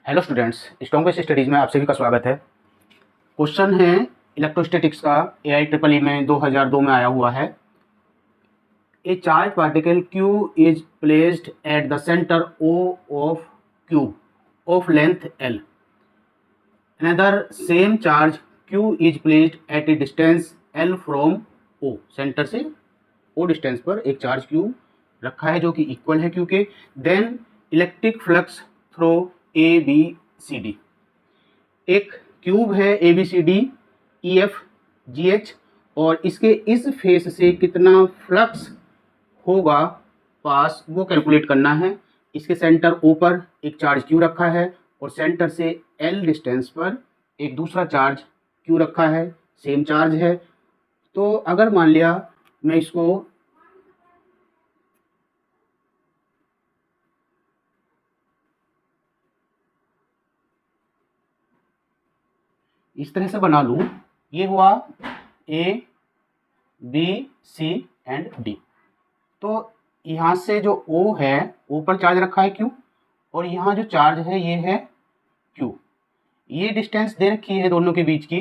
Hello students, strongest studies में आप सभी का स्वागत है। क्वेश्चन है इलेक्ट्रोस्टैटिक्स का, AIEEE में 2002 में आया हुआ है। ए charge particle Q is placed at the centre O of cube of length L। Another same charge Q is placed eight A distance L from O। Centre से O डिस्टेंस पर एक charge Q रखा है जो कि equal है Q के। Then electric flux through ABCD। एक क्यूब है ABCD EFGH और इसके इस फेस से कितना फ्लक्स होगा पास वो कैलकुलेट करना है। इसके सेंटर O पर एक चार्ज Q रखा है और सेंटर से L डिस्टेंस पर एक दूसरा चार्ज Q रखा है, सेम चार्ज है। तो अगर मान लिया मैं इसको इस तरह से बना लूँ, ये हुआ A B C and D। तो यहाँ से जो O है, O पर चार्ज रखा है Q और यहाँ जो चार्ज है ये है Q। ये डिस्टेंस दे रखी है दोनों के बीच की।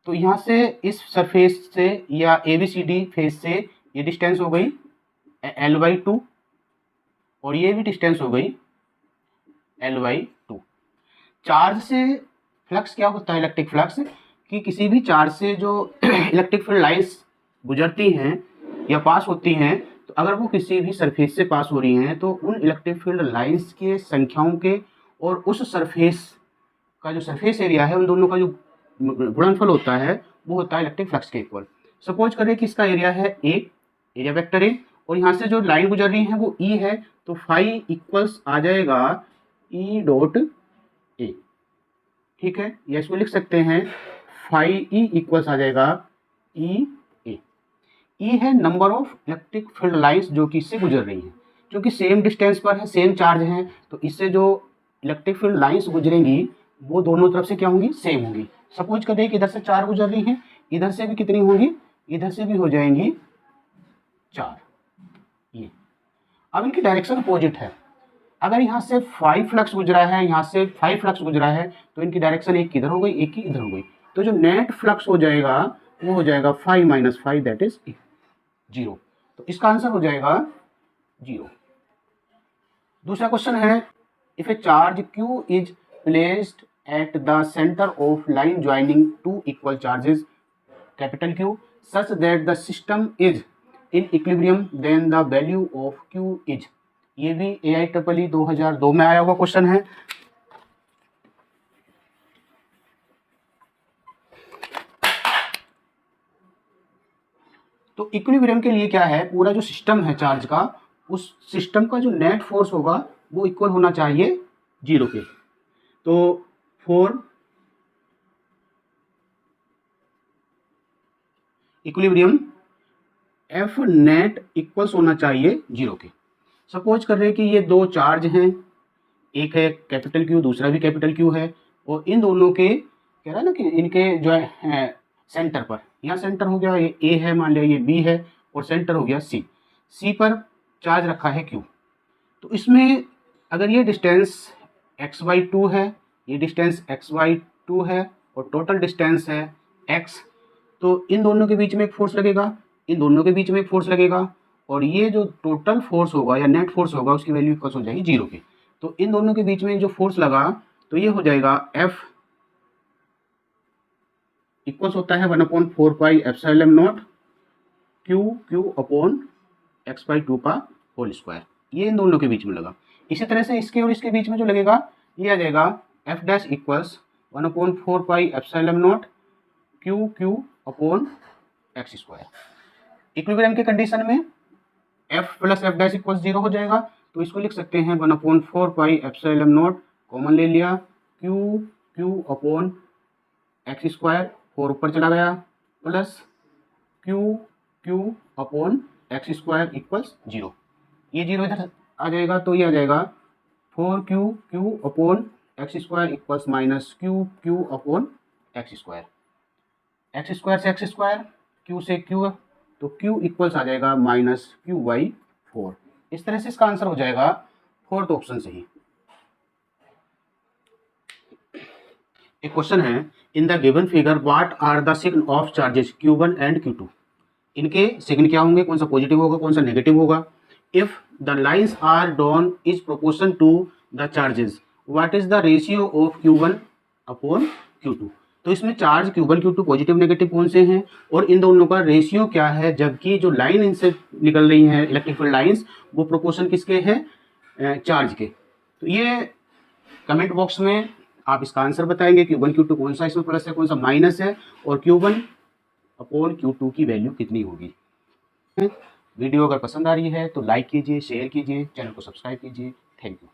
तो यहाँ से इस सरफेस से या ABCD फेस से ये डिस्टेंस हो गई L/2 और ये भी डिस्टेंस हो गई L/2। चार्ज से फ्लक्स क्या होता है, इलेक्ट्रिक फ्लक्स, कि किसी भी चार्ज से जो इलेक्ट्रिक फील्ड लाइंस गुजरती हैं या पास होती हैं, तो अगर वो किसी भी सरफेस से पास हो रही हैं तो उन इलेक्ट्रिक फील्ड लाइंस के संख्याओं के और उस सरफेस का जो सरफेस एरिया है उन दोनों का जो गुणनफल होता है वो होता है इलेक्ट्रिक फ्लक्स के इक्वल। सपोज करें कि इसका एरिया है A, एरिया वेक्टर A, और यहाँ से जो लाइन गुजर रही है वो E है, तो फाई इक्वल्स आ जाएगा E.A। ठीक है, या इसको लिख सकते हैं फाई E इक्वल्स आ जाएगा E.A। E है number of electric field lines जो कि इससे गुजर रही हैं, क्योंकि सेम डिस्टेंस पर है, सेम चार्ज है, तो इससे जो इलेक्ट्रिक फील्ड लाइंस गुजरेंगी वो दोनों तरफ से क्या होंगी, सेम होंगी। सपोज करें कि इधर से 4 गुजर रही हैं, इधर से भी कितनी होंगी, इधर से भी हो जाएंगी 4। ये अब इनकी डायरेक्शन अपोजिट है। अगर यहाँ से 5 फ्लक्स गुजरा है, यहाँ से 5 फ्लक्स गुजरा है, तो इनकी डायरेक्शन एक किधर हो गई, एक की इधर हो गई। तो जो नेट फ्लक्स हो जाएगा वो हो जाएगा 5 - 5 दैट इज 0। तो इसका आंसर हो जाएगा 0। दूसरा क्वेश्चन है, if a charge Q is placed at the centre of line joining two equal charges capital Q such that the system is in equilibrium then the value of Q is. ये भी AIEEE 2002 में आया हुआ question है। तो equilibrium के लिए क्या है, पूरा जो सिस्टम है चार्ज का, उस सिस्टम का जो नेट फोर्स होगा वो इक्वल होना चाहिए 0 के। तो for equilibrium F net equals होना चाहिए 0 के। सपोज कर रहे हैं कि ये दो चार्ज हैं, एक है कैपिटल Q, दूसरा भी कैपिटल Q है, और इन दोनों के कह रहा है ना कि इनके जो है सेंटर पर, यहाँ सेंटर हो गया ये A है, मान लिया ये B है, और सेंटर हो गया C पर चार्ज रखा है Q। तो इसमें अगर ये डिस्टेंस x/2 है, ये डिस्टेंस x/2 है और टोटल डिस्टेंस है x, तो इन दोनों के बीच में एक फोर्स लगेगा, इन दोनों के बीच में एक फोर्स लगेगा, और ये जो टोटल फोर्स होगा या नेट फोर्स होगा उसकी वैल्यू इक्वल हो जाएगी 0 के। तो इन दोनों के बीच में जो फोर्स लगा तो ये हो जाएगा F इक्वल्स होता है 1/4 pi epsilon not Q upon x/2 का होल स्क्वायर। ये इन दोनों के बीच में लगा। इसी तरह से इसके और इसके बीच में जो लगेगा ये आ जाएगा F dash equals 1/4 pi epsilon not Q upon x square. Equilibrium की कंडीशन में F plus F dash equals 0 हो जाएगा, तो इसको लिख सकते हैं 1/4 पाई एप्सिलॉन नॉट, कॉमन ले लिया, Q अपॉन x स्क्वायर, 4 ऊपर चला गया, plus Q upon x square equals 0। ये 0 इधर आ जाएगा, तो ये आ जाएगा 4Q upon x square equals minus Q upon x square. x square से x स्क्वायर, Q से Q, तो Q इक्वल्स आ जाएगा -Q/4। इस तरह से इसका आंसर हो जाएगा 4th ऑप्शन से ही। एक क्वेश्चन है, in the given figure what are the sign of charges Q1 and Q2। इनके सिग्न क्या होंगे, कौन सा पॉजिटिव होगा कौन सा नेगेटिव होगा। If the lines are drawn is proportion to the charges what is the ratio of Q1 upon Q2। तो इसमें charge Q1 Q2 positive negative कौन से हैं और इन दोनों का रेशियो क्या है, जबकि जो लाइन इनसे निकल रही है इलेक्ट्रिक फील्ड लाइन्स वो प्रोपोर्शन किसके हैं, चार्ज के। तो ये कमेंट बॉक्स में आप इसका आंसर बताएंगे Q1 Q2 कौन सा इसमें प्लस है कौन सा माइनस है और Q1 अपॉन Q2 की वैल्यू कितनी होगी। वीडियो अगर पसंद आ रही है तो लाइक कीजिए, शेयर कीजिए, चैनल को सब्सक्राइब कीजिए। Thank you.